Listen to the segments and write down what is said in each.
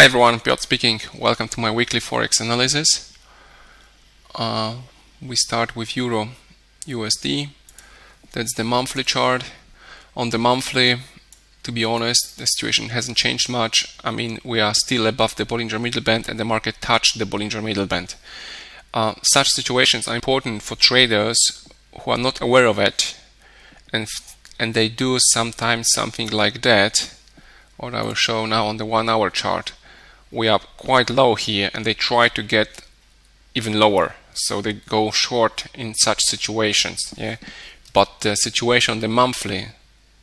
Hi everyone, Piotr speaking. Welcome to my weekly Forex analysis. We start with Euro USD. That's the monthly chart. On the monthly, to be honest, the situation hasn't changed much. I mean, we are still above the Bollinger Middle Band and the market touched the Bollinger Middle Band. Such situations are important for traders who are not aware of it, and they do sometimes something like that, what I will show now on the 1 hour chart. We are quite low here and they try to get even lower, so they go short in such situations, but the situation on the monthly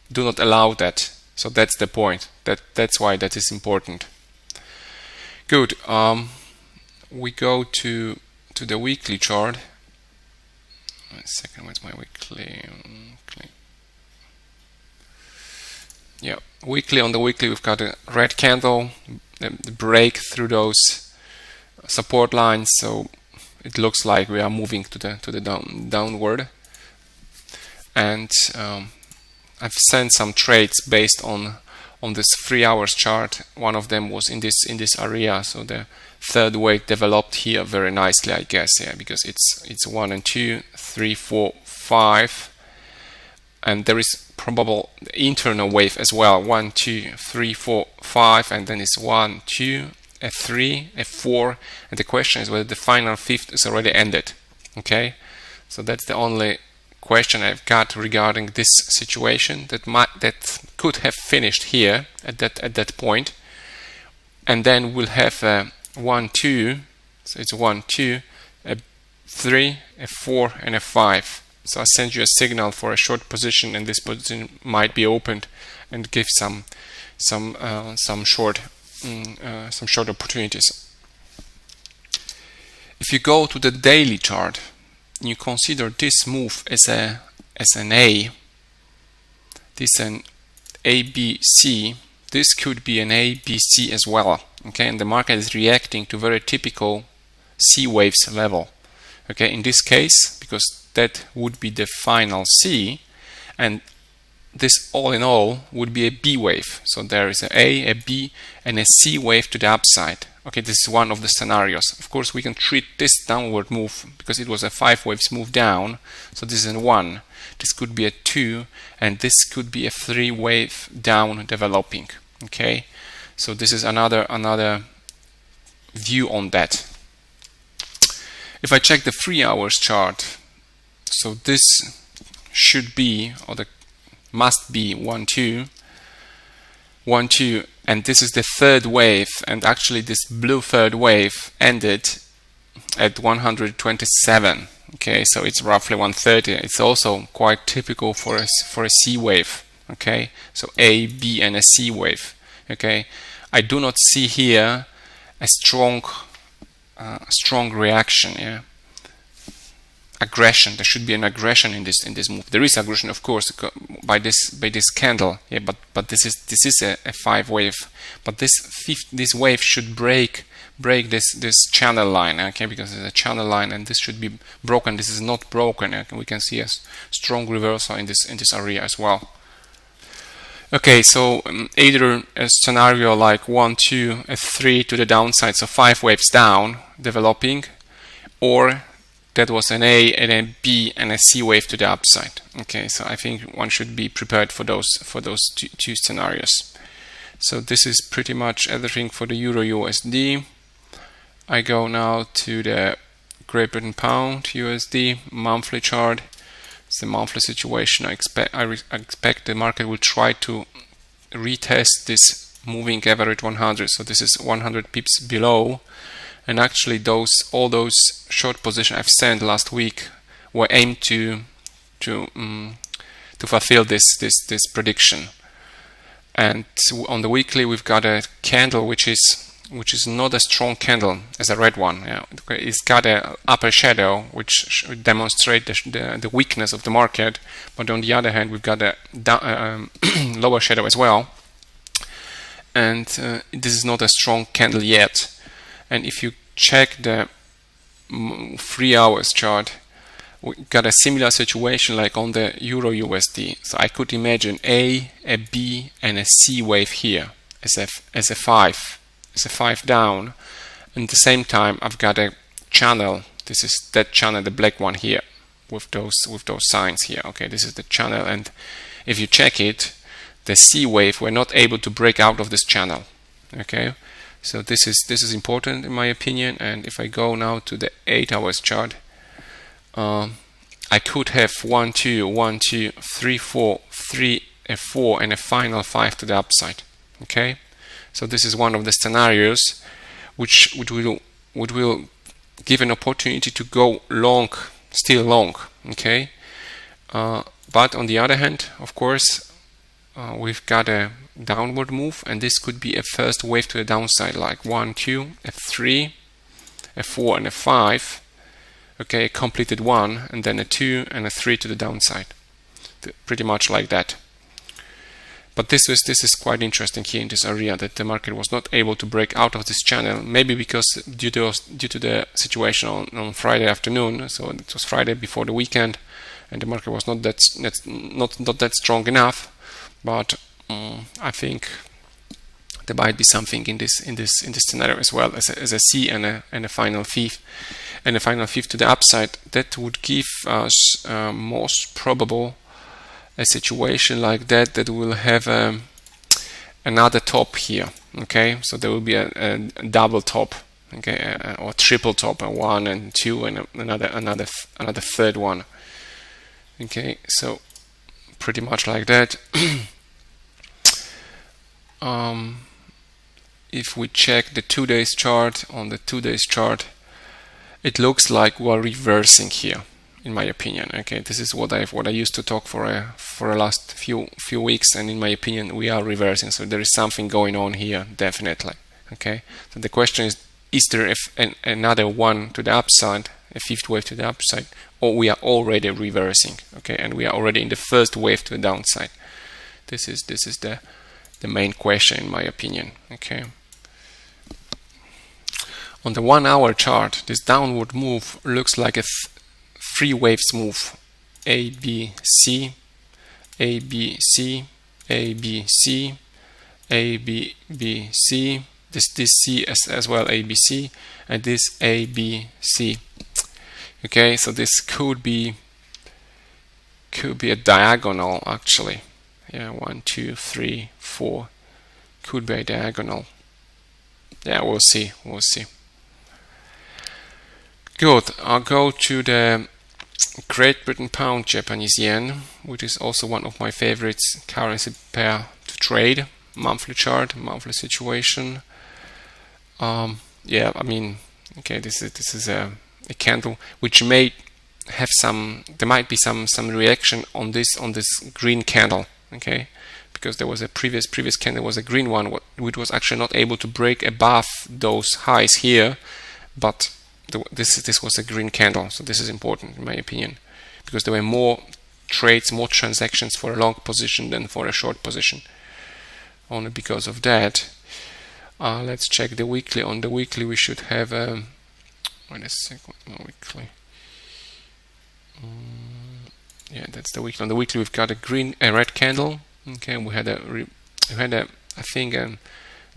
do not allow that, so that's the point. That's why that is important. Good. We go to the weekly chart. Wait a second, what's my weekly? Yeah, weekly. On the weekly we've got a red candle, the break through those support lines, so it looks like we are moving to the downward. And I've sent some trades based on this 3 hours chart. One of them was in this area, so the third wave developed here very nicely, I guess, because it's 1 and 2, 3, 4, 5. And there is probable internal wave as well, 1, 2, 3, 4, 5, and then it's 1, 2, a 3, a 4, and the question is whether the final fifth is already ended. Okay, so that's the only question I've got regarding this situation. That could have finished here at that point, and then we'll have a 1, 2, so it's 1, 2, a 3, a 4, and a 5. So I send you a signal for a short position, and this position might be opened and give some short opportunities. If you go to the daily chart, you consider this move as an A. This is an ABC. This could be an ABC as well. Okay, and the market is reacting to very typical C waves level. Okay, in this case, because that would be the final C, and this all in all would be a B wave. So there is a B, and a C wave to the upside. Okay, this is one of the scenarios. Of course, we can treat this downward move because it was a 5 waves move down. So this is a 1. This could be a 2, and this could be a 3 wave down developing. Okay, so this is another view on that. If I check the 3 hours chart, so this should be, or the must be 1, 2, 1, 2, and this is the third wave, and actually this blue third wave ended at 127. Okay, so it's roughly 130. It's also quite typical for a C wave. Okay, so A, B, and a C wave. Okay, I do not see here a strong reaction. Aggression. There should be an aggression in this move. There is aggression, of course, by this candle. But this is a 5 wave. But this wave should break this channel line. Okay, because it's a channel line, and this should be broken. This is not broken. We can see a strong reversal in this area as well. Okay, so either a scenario like 1, 2, a 3 to the downside, so 5 waves down developing, or that was an A and a B and a C wave to the upside. Okay, so I think one should be prepared for those two scenarios. So this is pretty much everything for the Euro USD. I go now to the Great Britain Pound USD monthly chart. It's the monthly situation. I expect the market will try to retest this moving average 100. So this is 100 pips below. And actually, all those short positions I've sent last week were aimed to fulfill this prediction. And on the weekly, we've got a candle which is not a strong candle as a red one. It's got an upper shadow which demonstrates the weakness of the market. But on the other hand, we've got a lower shadow as well. And this is not a strong candle yet. And if you check the 3 hours chart, we got a similar situation like on the Euro USD. So I could imagine a B, and a C wave here as a 5. as a 5 down, and at the same time I've got a channel. This is that channel, the black one here, with those signs here. Okay, this is the channel, and if you check it, the C wave, we're not able to break out of this channel. Okay, so this is important in my opinion. And if I go now to the 8 hours chart, I could have 1 2 1 2 3 4 3 a 4 and a final 5 to the upside. Okay, so this is one of the scenarios which will give an opportunity to go long, still long. Okay, but on the other hand, of course, we've got a downward move, and this could be a first wave to the downside, like 1 2 a 3 a 4 and a 5. Okay, a completed 1, and then a 2 and a 3 to the downside, pretty much like that. But this is quite interesting here in this area, that the market was not able to break out of this channel, maybe because due to the situation on Friday afternoon. So it was Friday before the weekend, and the market was not that strong enough. But I think there might be something in this scenario as well, as a C and a final fifth. And a final fifth to the upside, that would give us most probable a situation like that will have another top here. Okay, so there will be a double top, okay, or triple top, a 1 and 2 and another third one. Okay, so pretty much like that. If we check the 2 days chart, on the 2 days chart, it looks like we're reversing here, in my opinion. Okay, this is what I used to talk for the last few weeks, and in my opinion, we are reversing. So there is something going on here, definitely. Okay, so the question is there another one to the upside, a fifth wave to the upside, or we are already reversing? Okay, and we are already in the first wave to the downside. This is the main question, in my opinion. Okay. On the 1 hour chart, this downward move looks like a 3 waves move: A, B, C, A, B, C, A, B, C, A, B, B, C. This C as well, A, B, C, and this A, B, C. Okay, so this could be a diagonal actually. Yeah, 1 2 3 4 could be a diagonal. Yeah, we'll see. Good. I'll go to the Great Britain pound Japanese yen, which is also one of my favorites currency pair to trade. Monthly chart, monthly situation. Yeah, I mean, okay, this is a candle which may have there might be some reaction on this green candle. Okay, because there was a previous candle was a green one, which was actually not able to break above those highs here, but this was a green candle. So this is important in my opinion, because there were more trades, more transactions for a long position than for a short position. Only because of that. Let's check the weekly. On the weekly we should have wait a second, weekly. Yeah, that's the weekly. On the weekly we've got a red candle. Okay, we had I think a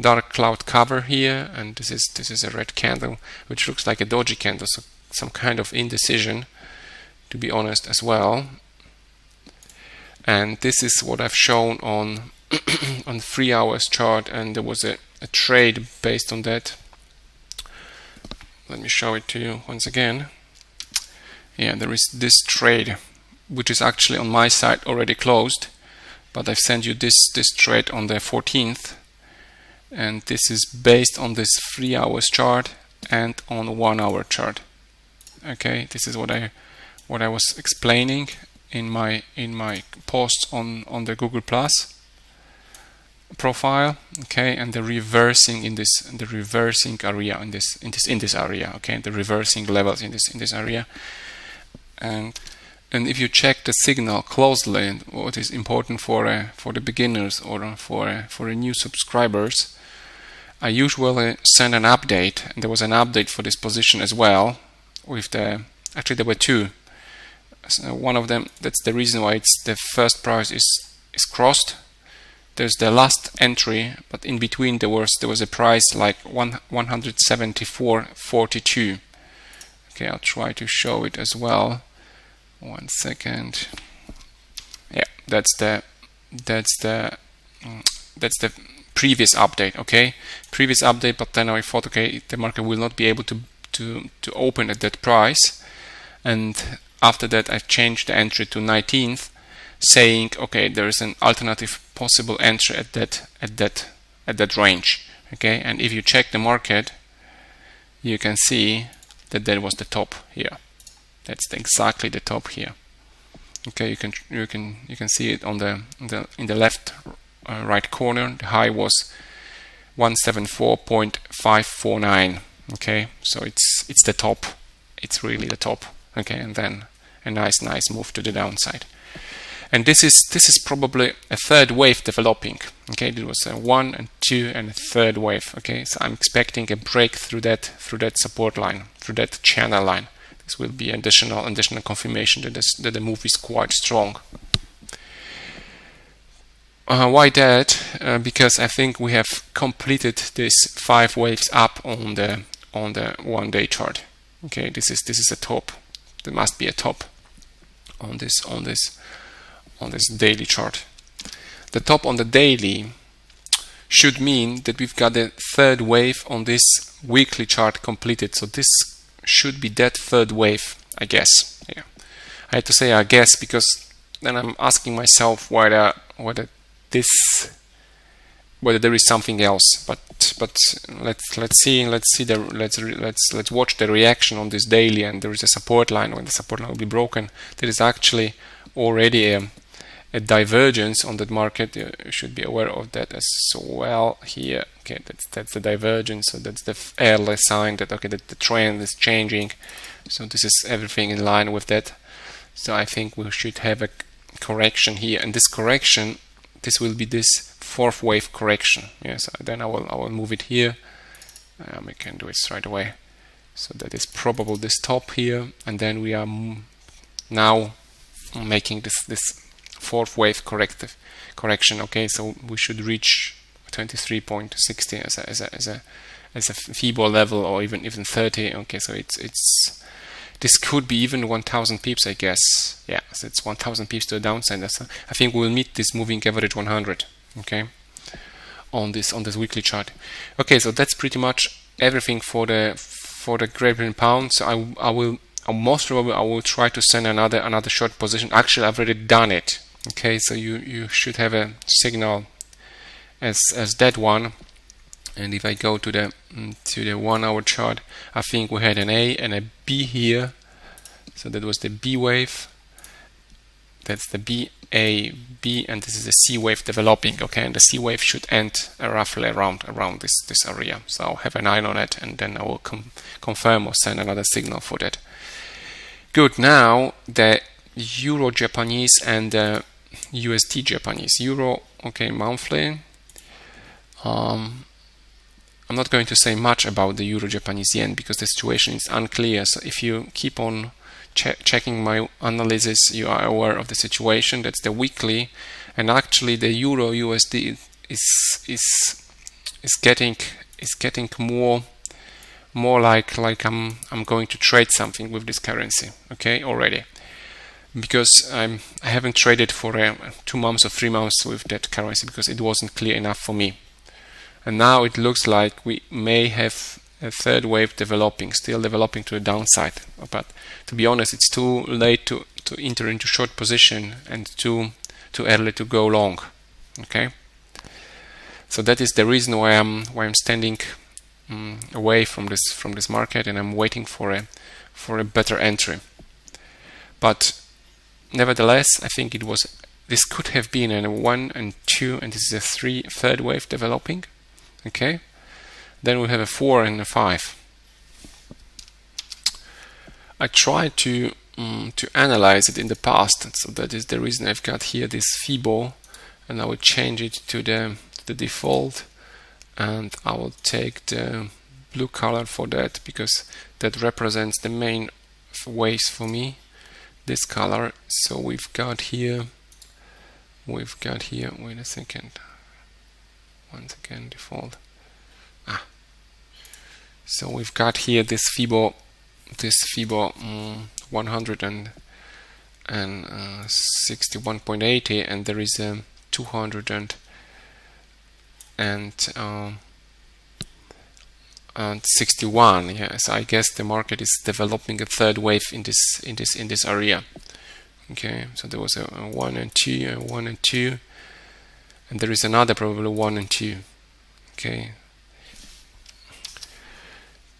dark cloud cover here, and this is a red candle which looks like a doji candle, so some kind of indecision, to be honest, as well. And this is what I've shown on on the 3 hours chart, and there was a trade based on that. Let me show it to you once again. Yeah, there is this trade which is actually on my side already closed, but I've sent you this trade on the 14th, and this is based on this 3 hours chart and on 1 hour chart. Okay, this is what I was explaining in my posts on the Google Plus profile. Okay, and the reversing in this area in this area. Okay, the reversing levels in this area. And if you check the signal closely, what is important for the beginners or for new subscribers, I usually send an update, and there was an update for this position as well. Actually there were two. So one of them, that's the reason why the first price is crossed. there's the last entry, but in between there was a price like 174.42. Okay, I'll try to show it as well. 1 second. Yeah, that's the previous update. Okay, previous update, but then I thought, okay, the market will not be able to open at that price, and after that I changed the entry to 19th, saying, okay, there is an alternative possible entry at that range. Okay, and if you check the market, you can see that there was the top here. That's exactly the top here. Okay, you can see it on in the left right corner. The high was 174.549. Okay, so it's the top. It's really the top. Okay, and then a nice move to the downside. And this is probably a third wave developing. Okay, there was a 1 and 2 and a third wave. Okay, so I'm expecting a break through that support line, through that channel line. This will be additional confirmation that the move is quite strong. Why that? Because I think we have completed this 5 waves up on the 1 day chart. Okay, this is a top. There must be a top on this daily chart. The top on the daily should mean that we've got the third wave on this weekly chart completed. So this should be that third wave, I guess. Yeah, I had to say I guess because then I'm asking myself whether there is something else. But let's watch the reaction on this daily, and there is a support line. When the support line will be broken, there is actually already a divergence on that market. You should be aware of that as well here. Okay, that's the divergence, so that's the early sign that okay, that the trend is changing. So this is everything in line with that. So I think we should have a correction here, and this correction, this will be this fourth wave correction. Yes, then I will move it here. We can do it straight away. So that is probably this top here, and then we are now making this fourth wave correction. Okay, so we should reach 23.60 as a FIBO level, or even 30. Okay, so it's this could be even 1,000 pips, I guess. Yeah, so it's 1,000 pips to the downside. I think we'll meet this moving average 100. Okay, on this weekly chart. Okay, so that's pretty much everything for the Great Britain pound. So I will most probably I will try to send another short position. Actually, I've already done it. Okay, so you should have a signal as that one. And if I go to the 1 hour chart, I think we had an A and a B here. So that was the B wave. That's the B, A, B, and this is a C wave developing. Okay, and the C wave should end roughly around this area. So I'll have an eye on it, and then I will confirm or send another signal for that. Good. Now the Euro Japanese and the USD Japanese. Euro, okay, monthly. I'm not going to say much about the Euro Japanese yen because the situation is unclear. So if you keep on checking my analysis, you are aware of the situation. That's the weekly, and actually the Euro USD is getting more like I'm going to trade something with this currency. Okay, already, because I haven't traded for 2 months or 3 months with that currency because it wasn't clear enough for me. And now it looks like we may have a third wave still developing to the downside. But to be honest, it's too late to enter into short position and too early to go long. Okay, so that is the reason why I'm standing away from this market, and I'm waiting for a better entry. But nevertheless, I think this could have been a 1 and 2, and this is a third wave developing. Okay, then we have a 4 and a 5. I tried to analyze it in the past, so that is the reason I've got here this FIBO, and I will change it to the default, and I will take the blue color for that because that represents the main waves for me. This color. So we've got here. Wait a second. once again default. So we've got here this FIBO 161.80, and there is a 261. Yes, I guess the market is developing a third wave in this area. Okay, so there was a 1 and 2, a 1 and 2, and there is another probably 1 and 2. Okay,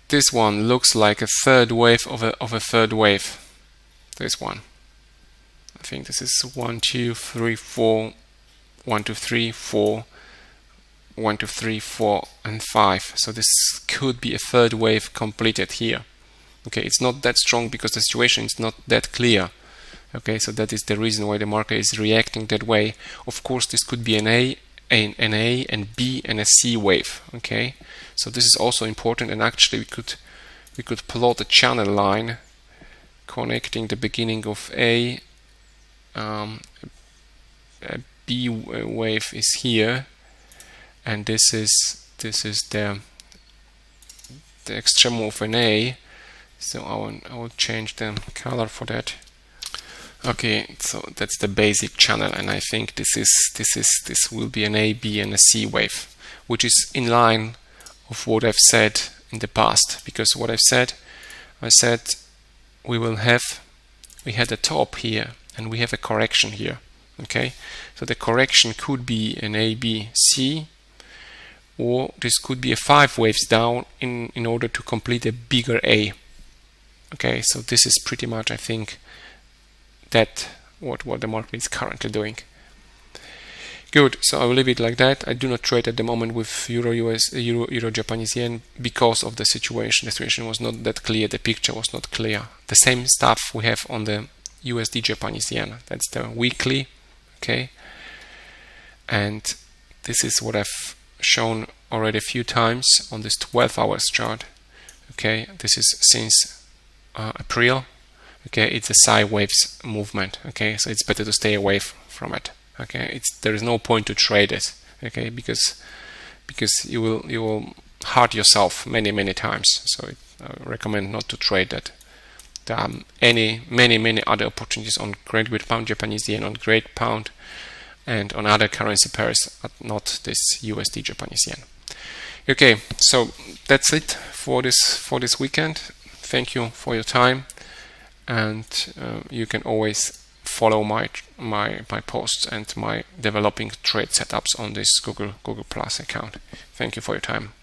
this one looks like a third wave of a third wave. This one, I think this is 1 2 3 4, 1 2 3 4, 1 2 3 4 and 5. So this could be a third wave completed here. Okay, it's not that strong because the situation is not that clear. Okay, so that is the reason why the market is reacting that way. Of course, this could be an A and B and a C wave. Okay, so this is also important, and actually we could plot a channel line connecting the beginning of a B wave is here, and this is the extreme of an A. So I will change the color for that. Okay, so that's the basic channel, and I think this will be an A, B, and a C wave, which is in line of what I've said in the past. Because what I said we had a top here, and we have a correction here. Okay, so the correction could be an A, B, C, or this could be a 5 waves down in order to complete a bigger A. Okay, so this is pretty much, I think, that what the market is currently doing. Good, so I will leave it like that. I do not trade at the moment with Euro Japanese yen because of the situation. The situation was not that clear, the picture was not clear. The same stuff we have on the USD Japanese yen. That's the weekly, okay? And this is what I've shown already a few times on this 12 hours chart. Okay, this is since April. Okay, it's a sideways movement. Okay, so it's better to stay away from it. Okay, there is no point to trade it. Okay, because you will hurt yourself many times. So I recommend not to trade that. There are many other opportunities on Great British Pound, Japanese yen, on Great Pound, and on other currency pairs, but not this USD Japanese yen. Okay, so that's it for this weekend. Thank you for your time. And you can always follow my posts and my developing trade setups on this Google Plus account. Thank you for your time.